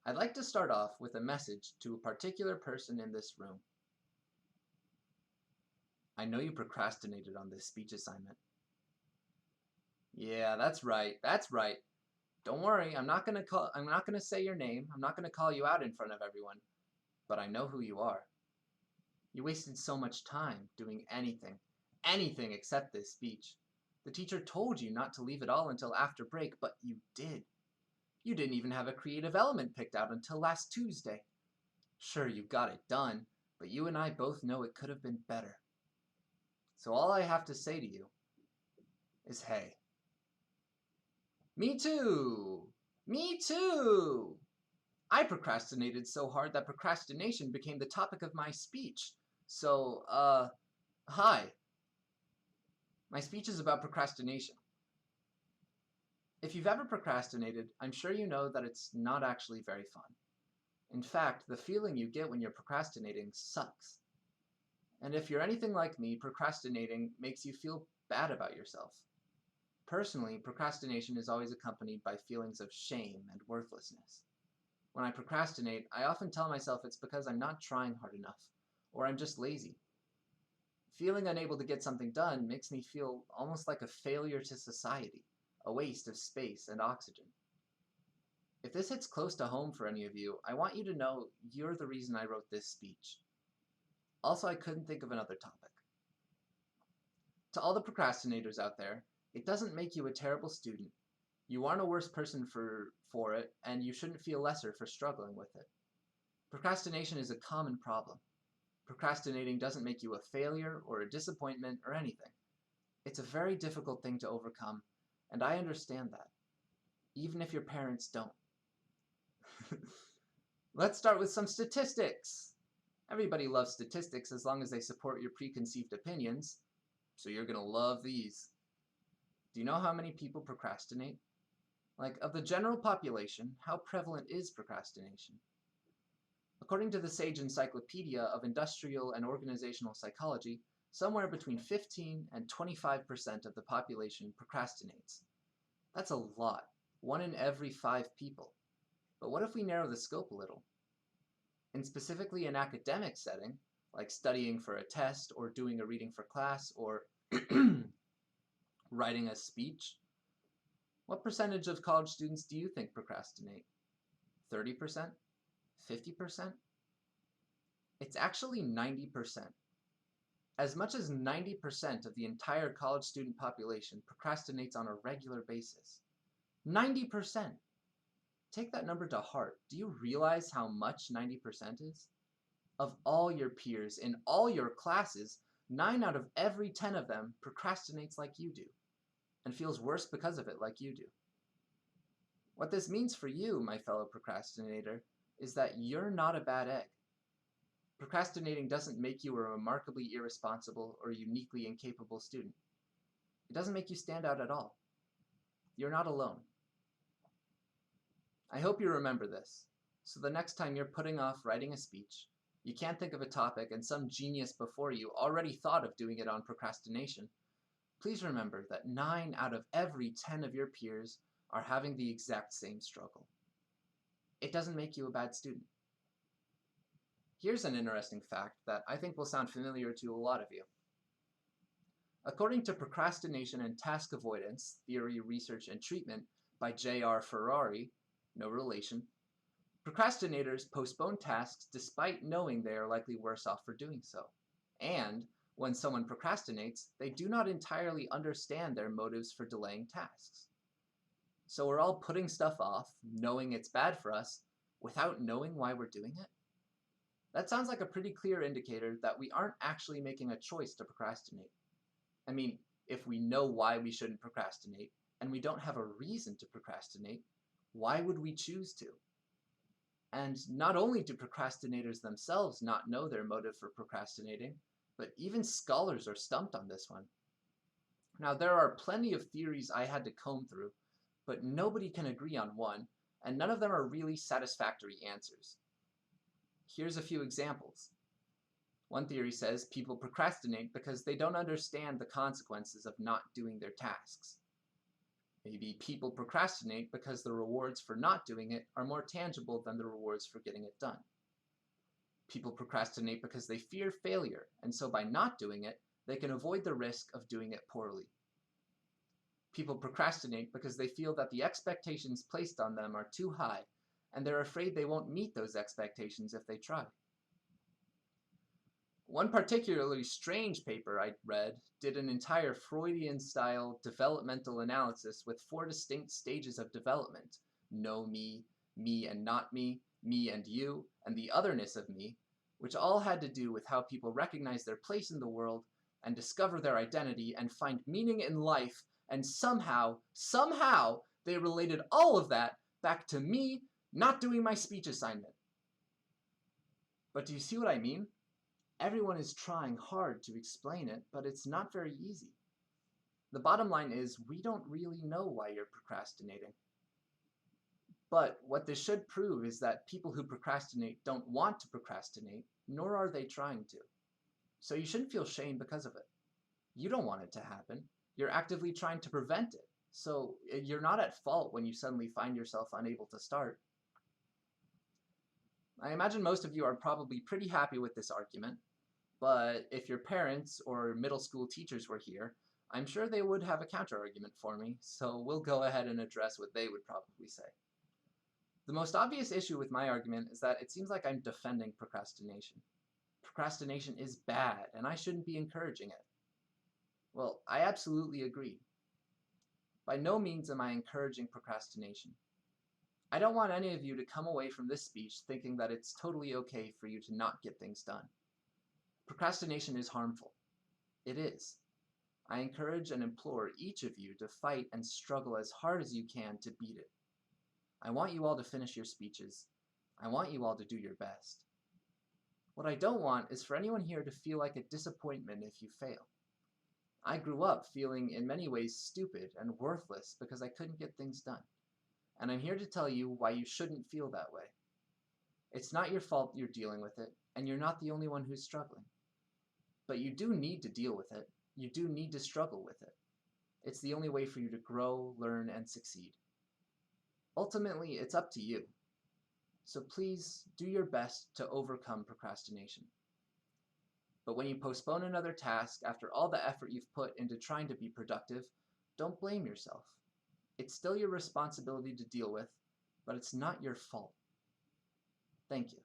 I'd like to start off with a message to a particular person in this room. I know you procrastinated on this speech assignment. Yeah, that's right. That's right. Don't worry, I'm not gonna say your name. I'm not gonna call you out in front of everyone, but I know who you are. You wasted so much time doing anything except this speech. The teacher told you not to leave it all until after break, but you did. You didn't even have a creative element picked out until last Tuesday. Sure, you got it done, but you and I both know it could have been better. So all I have to say to you is, hey, me too! Me too! I procrastinated so hard that procrastination became the topic of my speech. So, hi. My speech is about procrastination. If you've ever procrastinated, I'm sure you know that it's not actually very fun. In fact, the feeling you get when you're procrastinating sucks. And if you're anything like me, procrastinating makes you feel bad about yourself. Personally, procrastination is always accompanied by feelings of shame and worthlessness. When I procrastinate, I often tell myself it's because I'm not trying hard enough, or I'm just lazy. Feeling unable to get something done makes me feel almost like a failure to society, a waste of space and oxygen. If this hits close to home for any of you, I want you to know you're the reason I wrote this speech. Also, I couldn't think of another topic. To all the procrastinators out there, it doesn't make you a terrible student. You aren't a worse person for it, and you shouldn't feel lesser for struggling with it. Procrastination is a common problem. Procrastinating doesn't make you a failure or a disappointment or anything. It's a very difficult thing to overcome, and I understand that, even if your parents don't. Let's start with some statistics. Everybody loves statistics as long as they support your preconceived opinions, so you're gonna love these. Do you know how many people procrastinate? Like, of the general population, how prevalent is procrastination? According to the Sage Encyclopedia of Industrial and Organizational Psychology, somewhere between 15 and 25% of the population procrastinates. That's a lot, 1 in every 5 people. But what if we narrow the scope a little? In specifically an academic setting, like studying for a test or doing a reading for class or writing a speech, what percentage of college students do you think procrastinate? 30%? 50%? It's actually 90%. As much as 90% of the entire college student population procrastinates on a regular basis. 90%! Take that number to heart. Do you realize how much 90% is? Of all your peers in all your classes, 9 out of every 10 of them procrastinates like you do, and feels worse because of it like you do. What this means for you, my fellow procrastinator, is that you're not a bad egg. Procrastinating doesn't make you a remarkably irresponsible or uniquely incapable student. It doesn't make you stand out at all. You're not alone. I hope you remember this, so the next time you're putting off writing a speech, you can't think of a topic and some genius before you already thought of doing it on procrastination, please remember that 9 out of every 10 of your peers are having the exact same struggle. It doesn't make you a bad student. Here's an interesting fact that I think will sound familiar to a lot of you. According to Procrastination and Task Avoidance, Theory, Research, and Treatment by J.R. Ferrari, no relation, procrastinators postpone tasks despite knowing they are likely worse off for doing so. And when someone procrastinates, they do not entirely understand their motives for delaying tasks. So we're all putting stuff off, knowing it's bad for us, without knowing why we're doing it? That sounds like a pretty clear indicator that we aren't actually making a choice to procrastinate. I mean, if we know why we shouldn't procrastinate, and we don't have a reason to procrastinate, why would we choose to? And not only do procrastinators themselves not know their motive for procrastinating, but even scholars are stumped on this one. Now, there are plenty of theories I had to comb through, but nobody can agree on one, and none of them are really satisfactory answers. Here's a few examples. One theory says people procrastinate because they don't understand the consequences of not doing their tasks. Maybe people procrastinate because the rewards for not doing it are more tangible than the rewards for getting it done. People procrastinate because they fear failure, and so by not doing it, they can avoid the risk of doing it poorly. People procrastinate because they feel that the expectations placed on them are too high, and they're afraid they won't meet those expectations if they try. One particularly strange paper I read did an entire Freudian-style developmental analysis with 4 distinct stages of development: know me and not me and you, and the otherness of me, which all had to do with how people recognize their place in the world and discover their identity and find meaning in life, and somehow, they related all of that back to me not doing my speech assignment. But do you see what I mean? Everyone is trying hard to explain it, but it's not very easy. The bottom line is, we don't really know why you're procrastinating. But what this should prove is that people who procrastinate don't want to procrastinate, nor are they trying to. So you shouldn't feel shame because of it. You don't want it to happen. You're actively trying to prevent it. So you're not at fault when you suddenly find yourself unable to start. I imagine most of you are probably pretty happy with this argument, but if your parents or middle school teachers were here, I'm sure they would have a counter-argument for me, so we'll go ahead and address what they would probably say. The most obvious issue with my argument is that it seems like I'm defending procrastination. Procrastination is bad, and I shouldn't be encouraging it. Well, I absolutely agree. By no means am I encouraging procrastination. I don't want any of you to come away from this speech thinking that it's totally okay for you to not get things done. Procrastination is harmful. It is. I encourage and implore each of you to fight and struggle as hard as you can to beat it. I want you all to finish your speeches. I want you all to do your best. What I don't want is for anyone here to feel like a disappointment if you fail. I grew up feeling in many ways stupid and worthless because I couldn't get things done. And I'm here to tell you why you shouldn't feel that way. It's not your fault you're dealing with it, and you're not the only one who's struggling. But you do need to deal with it. You do need to struggle with it. It's the only way for you to grow, learn, and succeed. Ultimately, it's up to you. So please do your best to overcome procrastination. But when you postpone another task after all the effort you've put into trying to be productive, don't blame yourself. It's still your responsibility to deal with, but it's not your fault. Thank you.